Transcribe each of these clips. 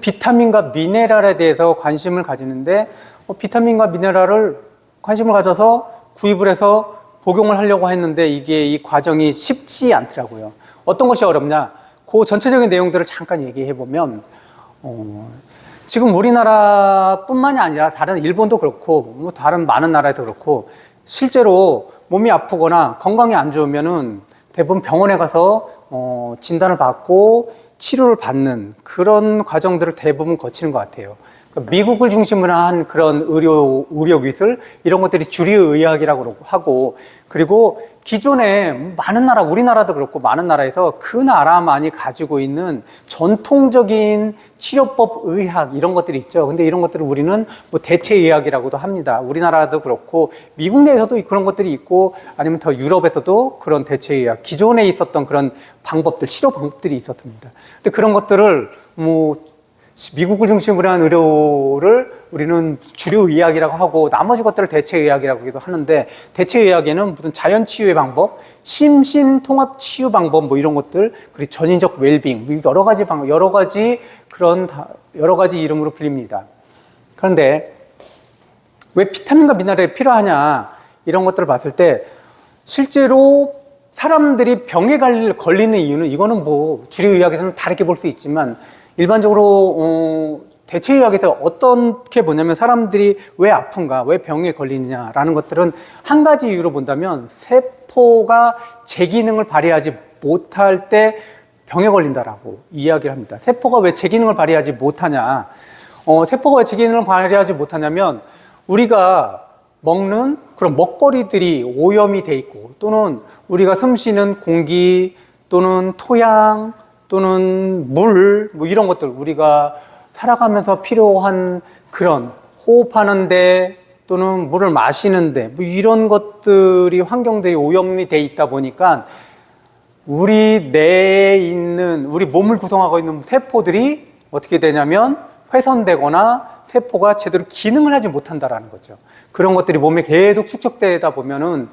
비타민과 미네랄에 대해서 관심을 가지는데 비타민과 미네랄을 관심을 가져서 구입을 해서 복용을 하려고 했는데 이게 이 과정이 쉽지 않더라고요. 어떤 것이 어렵냐? 그 전체적인 내용들을 잠깐 얘기해 보면 지금 우리나라뿐만이 아니라 다른 일본도 그렇고 뭐 다른 많은 나라에도 그렇고 실제로 몸이 아프거나 건강이 안 좋으면은 대부분 병원에 가서 진단을 받고 치료를 받는 그런 과정들을 대부분 거치는 것 같아요. 그러니까 미국을 중심으로 한 그런 의료기술 이런 것들이 주류의학이라고 하고, 그리고 기존에 많은 나라, 우리나라도 그렇고 많은 나라에서 그 나라만이 가지고 있는 전통적인 치료법 의학 이런 것들이 있죠. 근데 이런 것들을 우리는 뭐 대체의학이라고도 합니다. 우리나라도 그렇고 미국 내에서도 그런 것들이 있고 아니면 더 유럽에서도 그런 대체의학, 기존에 있었던 그런 방법들, 치료 방법들이 있었습니다. 근데 그런 것들을 뭐 미국을 중심으로 한 의료를 우리는 주류의학이라고 하고 나머지 것들을 대체의학이라고 하기도 하는데, 대체의학에는 무슨 자연치유의 방법, 심신통합치유 방법 뭐 이런 것들, 그리고 전인적 웰빙, 여러 가지 방법, 여러 가지 이름으로 불립니다. 그런데 왜 비타민과 미네랄이 필요하냐 이런 것들을 봤을 때 실제로 사람들이 병에 걸리는 이유는, 이거는 뭐 주류의학에서는 다르게 볼 수 있지만 일반적으로 대체의학에서 어떻게 보냐면 사람들이 왜 아픈가, 왜 병에 걸리느냐라는 것들은 한 가지 이유로 본다면 세포가 제 기능을 발휘하지 못할 때 병에 걸린다라고 이야기를 합니다. 세포가 왜 제 기능을 발휘하지 못하냐? 세포가 왜 제 기능을 발휘하지 못하냐면 우리가 먹는 그런 먹거리들이 오염이 돼 있고, 또는 우리가 숨쉬는 공기 또는 토양 또는 물, 뭐 이런 것들, 우리가 살아가면서 필요한 그런 호흡하는데 또는 물을 마시는데 뭐 이런 것들이, 환경들이 오염이 돼 있다 보니까 우리 내에 있는, 우리 몸을 구성하고 있는 세포들이 어떻게 되냐면 훼손되거나 세포가 제대로 기능을 하지 못한다라는 거죠. 그런 것들이 몸에 계속 축적되다 보면은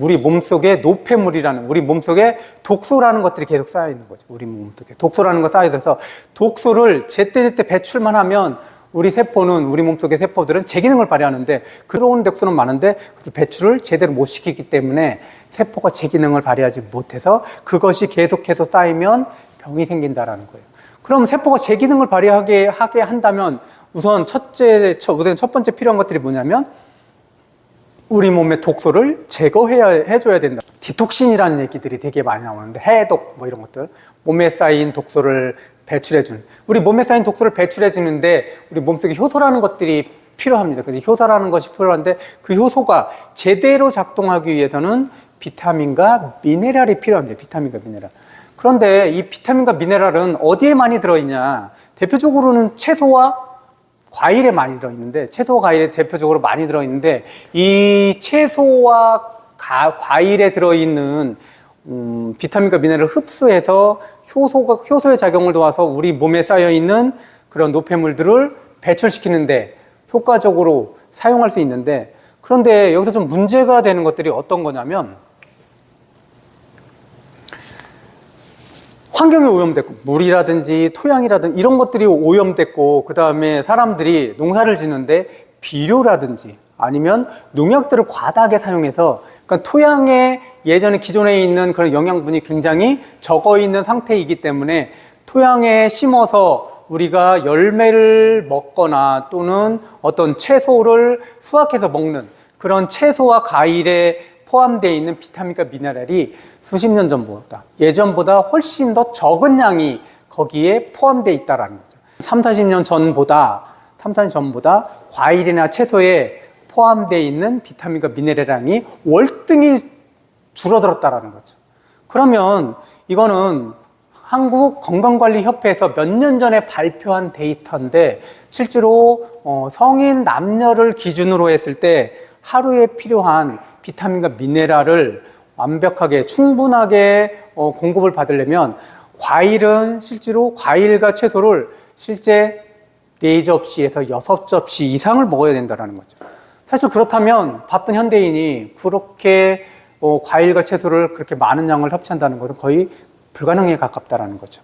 우리 몸속에 노폐물이라는, 우리 몸속에 독소라는 것들이 계속 쌓여 있는 거죠. 우리 몸속에 독소라는 거 쌓여 있어서 독소를 제때제때 배출만 하면 우리 세포는, 우리 몸속의 세포들은 제 기능을 발휘하는데 그런 독소는 많은데 그 배출을 제대로 못 시키기 때문에 세포가 제 기능을 발휘하지 못해서 그것이 계속해서 쌓이면 병이 생긴다라는 거예요. 그럼 세포가 제 기능을 발휘하게 한다면 우선 첫 번째 필요한 것들이 뭐냐면 우리 몸의 독소를 제거해줘야 된다. 디톡신이라는 얘기들이 되게 많이 나오는데, 해독 뭐 이런 것들, 몸에 쌓인 독소를 배출해주는, 우리 몸에 쌓인 독소를 배출해주는데 우리 몸속에 효소라는 것들이 필요합니다. 그래서 효소라는 것이 필요한데 그 효소가 제대로 작동하기 위해서는 비타민과 미네랄이 필요합니다. 비타민과 미네랄. 그런데 이 비타민과 미네랄은 어디에 많이 들어있냐? 대표적으로는 채소와 과일에 많이 들어있는데, 채소와 과일에 대표적으로 많이 들어있는데, 이 채소와 과일에 들어있는 비타민과 미네랄을 흡수해서 효소의 작용을 도와서 우리 몸에 쌓여있는 그런 노폐물들을 배출시키는데 효과적으로 사용할 수 있는데, 그런데 여기서 좀 문제가 되는 것들이 어떤 거냐면 환경이 오염됐고, 물이라든지 토양이라든지 이런 것들이 오염됐고, 그 다음에 사람들이 농사를 짓는데 비료라든지 아니면 농약들을 과다하게 사용해서, 그러니까 토양에 예전에 기존에 있는 그런 영양분이 굉장히 적어 있는 상태이기 때문에 토양에 심어서 우리가 열매를 먹거나 또는 어떤 채소를 수확해서 먹는 그런 채소와 과일에 포함되어 있는 비타민과 미네랄이 수십 년 전보다, 예전보다 훨씬 더 적은 양이 거기에 포함되어 있다는 거죠. 30-40년 전보다 과일이나 채소에 포함되어 있는 비타민과 미네랄 양이 월등히 줄어들었다는 거죠. 그러면 이거는 한국건강관리협회에서 몇 년 전에 발표한 데이터인데, 실제로 성인 남녀를 기준으로 했을 때 하루에 필요한 비타민과 미네랄을 완벽하게 충분하게 공급을 받으려면 실제로 과일과 채소를 실제 4접시에서 6접시 이상을 먹어야 된다는 거죠. 사실 그렇다면 바쁜 현대인이 그렇게 과일과 채소를 그렇게 많은 양을 섭취한다는 것은 거의 불가능에 가깝다는 거죠.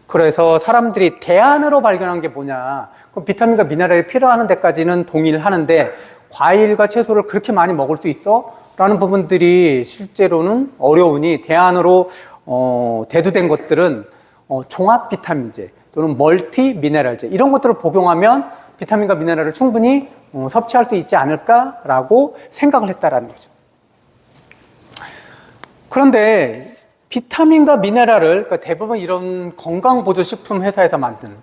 그래서 사람들이 대안으로 발견한 게 뭐냐. 그럼 비타민과 미네랄이 필요한 데까지는 동의를 하는데 과일과 채소를 그렇게 많이 먹을 수 있어? 라는 부분들이 실제로는 어려우니 대안으로 대두된 것들은 종합 비타민제 또는 멀티 미네랄제 이런 것들을 복용하면 비타민과 미네랄을 충분히 섭취할 수 있지 않을까라고 생각을 했다라는 거죠. 그런데 비타민과 미네랄을 그러니까 대부분 이런 건강보조식품 회사에서 만든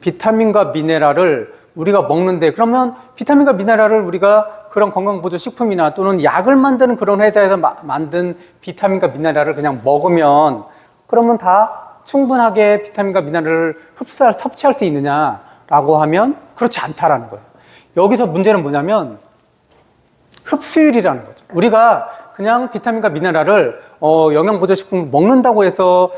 비타민과 미네랄을 우리가 먹는데 그러면 비타민과 미네랄을 우리가 그런 건강보조식품이나 또는 약을 만드는 그런 회사에서 만든 비타민과 미네랄을 그냥 먹으면 그러면 다 충분하게 비타민과 미네랄을 섭취할 수 있느냐라고 하면 그렇지 않다라는 거예요. 여기서 문제는 뭐냐면 흡수율이라는 거죠. 우리가 그냥 비타민과 미네랄을 영양보조식품을 먹는다고 해서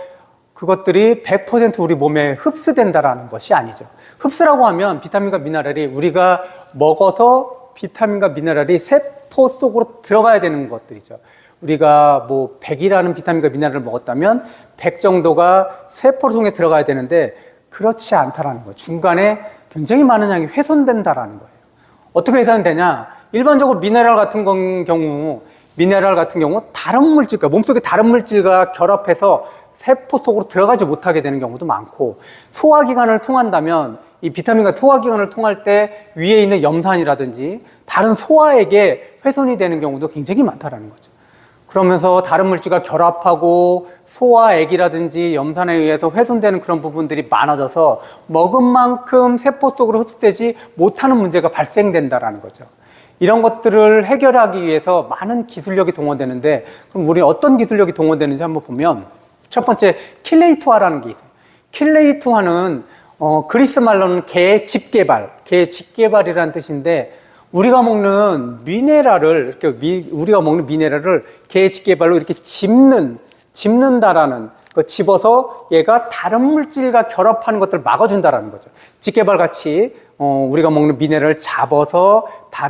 그것들이 100% 우리 몸에 흡수된다라는 것이 아니죠. 흡수라고 하면 비타민과 미네랄이 우리가 먹어서 비타민과 미네랄이 세포 속으로 들어가야 되는 것들이죠. 우리가 뭐 100이라는 비타민과 미네랄을 먹었다면 100 정도가 세포를 통해 들어가야 되는데 그렇지 않다라는 거예요. 중간에 굉장히 많은 양이 훼손된다라는 거예요. 어떻게 훼손되냐? 일반적으로 미네랄 같은 경우 다른 물질과 몸속의 다른 물질과 결합해서 세포 속으로 들어가지 못하게 되는 경우도 많고 소화기관을 통한다면 이 비타민과 소화기관을 통할 때 위에 있는 염산이라든지 다른 소화액에 훼손이 되는 경우도 굉장히 많다라는 거죠. 그러면서 다른 물질과 결합하고 소화액이라든지 염산에 의해서 훼손되는 그런 부분들이 많아져서 먹은 만큼 세포 속으로 흡수되지 못하는 문제가 발생된다라는 거죠. 이런 것들을 해결하기 위해서 많은 기술력이 동원되는데 그럼 우리 어떤 기술력이 동원되는지 한번 보면 첫 번째 킬레이트화라는 게 있어요. 킬레이트화는 그리스 말로는 개집개발이라는 뜻인데 우리가 먹는 미네랄을 개집개발로 이렇게 짚는다라는 집어서 얘가 다른 물질과 결합하는 것들을 막아준다라는 거죠. 집개발 같이 우리가 먹는 미네랄을 잡아서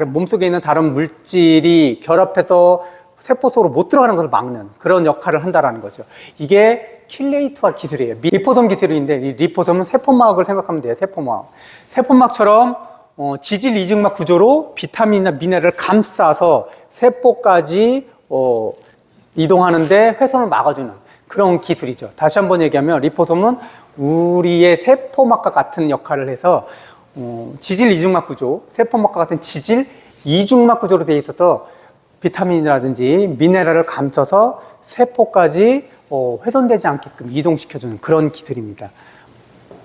몸속에 있는 다른 물질이 결합해서 세포 속으로 못 들어가는 것을 막는 그런 역할을 한다라는 거죠. 이게 킬레이트화 기술이에요. 리포솜 기술인데 이 리포솜은 세포막을 생각하면 돼요. 세포막처럼 지질 이중막 구조로 비타민이나 미네랄을 감싸서 세포까지 이동하는데 훼손을 막아주는 그런 기술이죠. 다시 한번 얘기하면 리포솜은 우리의 세포막과 같은 역할을 해서 지질 이중막 구조, 세포막과 같은 지질 이중막 구조로 되어 있어서 비타민이라든지 미네랄을 감싸서 세포까지 훼손되지 않게끔 이동시켜주는 그런 기술입니다.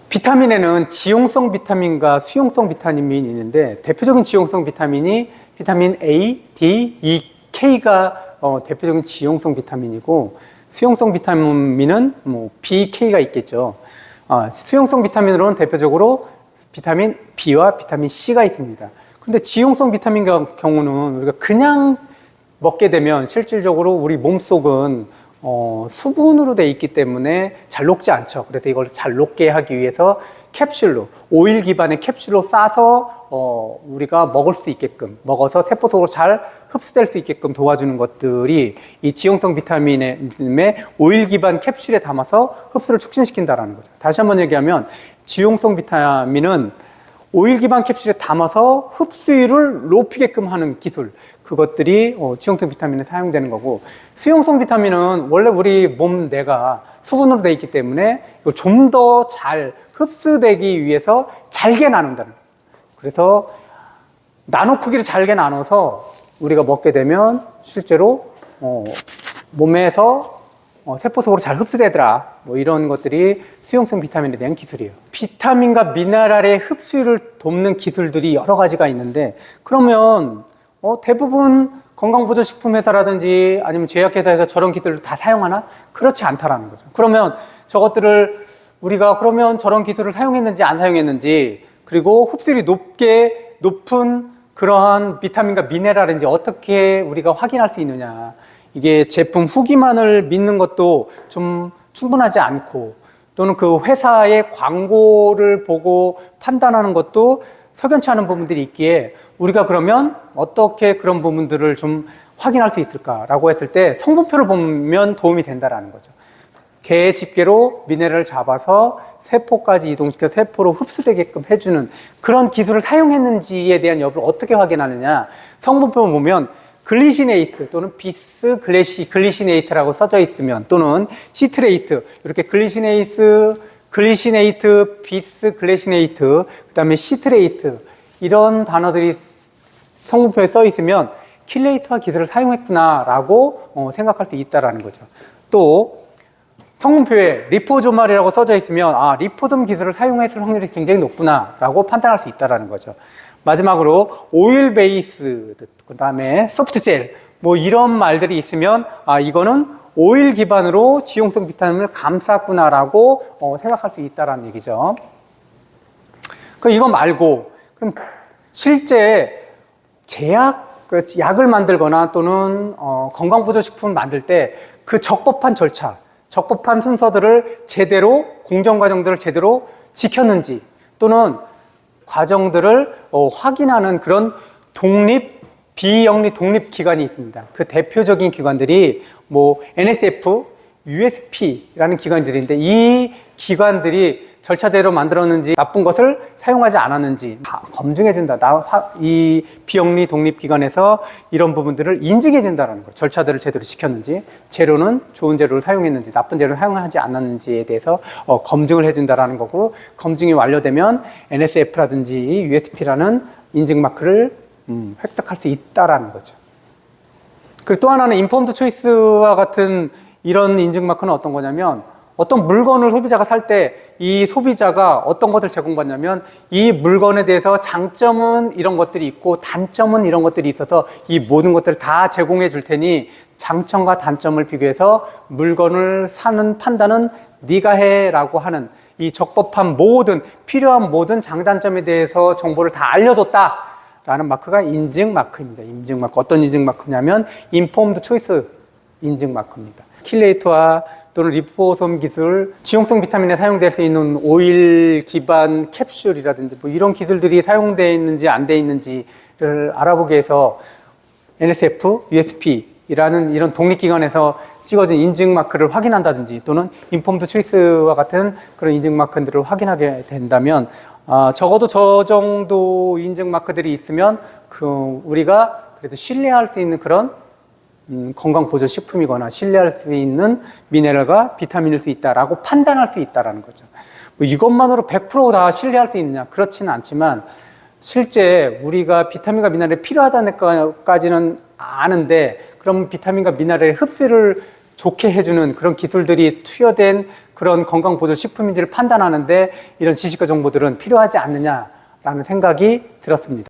비타민에는 지용성 비타민과 수용성 비타민이 있는데 대표적인 지용성 비타민이 비타민 A, D, E, K가 대표적인 지용성 비타민이고 수용성 비타민은 B, K가 있겠죠. 수용성 비타민으로는 대표적으로 비타민 B와 비타민 C가 있습니다. 근데 지용성 비타민 경우는 우리가 그냥 먹게 되면 실질적으로 우리 몸속은 수분으로 되어 있기 때문에 잘 녹지 않죠. 그래서 이걸 잘 녹게 하기 위해서 오일 기반의 캡슐로 싸서 우리가 먹을 수 있게끔 먹어서 세포 속으로 잘 흡수될 수 있게끔 도와주는 것들이 이 지용성 비타민의 오일 기반 캡슐에 담아서 흡수를 촉진시킨다는 거죠. 다시 한번 얘기하면 지용성 비타민은 오일 기반 캡슐에 담아서 흡수율을 높이게끔 하는 기술, 그것들이 지용성 비타민에 사용되는 거고, 수용성 비타민은 원래 우리 몸 내가 수분으로 되어 있기 때문에 좀 더 잘 흡수되기 위해서 잘게 나눈다는 거예요. 그래서 나노 크기를 잘게 나눠서 우리가 먹게 되면 실제로 몸에서 세포 속으로 잘 흡수되더라, 이런 것들이 수용성 비타민에 대한 기술이에요. 비타민과 미네랄의 흡수율을 돕는 기술들이 여러 가지가 있는데, 그러면 대부분 건강보조식품 회사라든지 아니면 제약회사에서 저런 기술을 다 사용하나? 그렇지 않다라는 거죠. 그러면 저것들을 우리가 그러면 저런 기술을 사용했는지 안 사용했는지, 그리고 흡수율이 높은 그러한 비타민과 미네랄인지 어떻게 우리가 확인할 수 있느냐. 이게 제품 후기만을 믿는 것도 좀 충분하지 않고, 또는 그 회사의 광고를 보고 판단하는 것도 석연치 않은 부분들이 있기에 우리가 그러면 어떻게 그런 부분들을 좀 확인할 수 있을까라고 했을 때 성분표를 보면 도움이 된다라는 거죠. 개 집게로 미네랄을 잡아서 세포까지 이동시켜 세포로 흡수되게끔 해주는 그런 기술을 사용했는지에 대한 여부를 어떻게 확인하느냐. 성분표를 보면 글리시네이트 또는 비스 글리시네이트라고 써져 있으면 또는 시트레이트 이렇게 글리시네이트, 비스 글리시네이트 그 다음에 시트레이트 이런 단어들이 성분표에 써 있으면 킬레이터화 기술을 사용했구나라고 생각할 수 있다라는 거죠. 또 성분표에 리포조말이라고 써져 있으면 리포돔 기술을 사용했을 확률이 굉장히 높구나라고 판단할 수 있다라는 거죠. 마지막으로 오일 베이스, 그 다음에 소프트젤 뭐 이런 말들이 있으면 이거는 오일 기반으로 지용성 비타민을 감쌌구나라고 생각할 수 있다라는 얘기죠. 그럼 이거 말고 그럼 실제 약을 만들거나 또는 건강보조식품을 만들 때 그 적법한 절차, 적법한 순서들을 제대로 공정 과정들을 제대로 지켰는지 또는 과정들을 확인하는 그런 비영리 독립 기관이 있습니다. 그 대표적인 기관들이 뭐 NSF, USP라는 기관들인데 이 기관들이 절차대로 만들었는지 나쁜 것을 사용하지 않았는지 다 검증해준다. 이 비영리 독립기관에서 이런 부분들을 인증해준다는 거예요. 절차들을 제대로 지켰는지, 재료는 좋은 재료를 사용했는지, 나쁜 재료를 사용하지 않았는지에 대해서 검증을 해준다는 거고, 검증이 완료되면 NSF라든지 USP라는 인증 마크를 획득할 수 있다는 거죠. 그리고 또 하나는 인포음드 초이스와 같은 이런 인증 마크는 어떤 거냐면 어떤 물건을 소비자가 살 때 이 소비자가 어떤 것을 제공받냐면 이 물건에 대해서 장점은 이런 것들이 있고 단점은 이런 것들이 있어서 이 모든 것들을 다 제공해 줄 테니 장점과 단점을 비교해서 물건을 사는 판단은 네가 해라고 하는 이 적법한 필요한 모든 장단점에 대해서 정보를 다 알려줬다라는 마크가 인증 마크입니다. 인증 마크. 어떤 인증 마크냐면 인포음드 초이스 인증 마크입니다. 킬레이터와 또는 리포솜 기술, 지용성 비타민에 사용될 수 있는 오일 기반 캡슐이라든지 뭐 이런 기술들이 사용되어 있는지 안 되어 있는지를 알아보기 위해서 NSF, USP라는 이런 독립기관에서 찍어준 인증 마크를 확인한다든지 또는 인폼드 초이스와 같은 그런 인증 마크들을 확인하게 된다면 적어도 저 정도 인증 마크들이 있으면 우리가 그래도 신뢰할 수 있는 그런 건강보조식품이거나 신뢰할 수 있는 미네랄과 비타민일 수 있다라고 판단할 수 있다라는 거죠. 뭐 이것만으로 100% 다 신뢰할 수 있느냐? 그렇지는 않지만 실제 우리가 비타민과 미네랄이 필요하다는 것까지는 아는데 그럼 비타민과 미네랄의 흡수를 좋게 해주는 그런 기술들이 투여된 그런 건강보조식품인지를 판단하는데 이런 지식과 정보들은 필요하지 않느냐라는 생각이 들었습니다.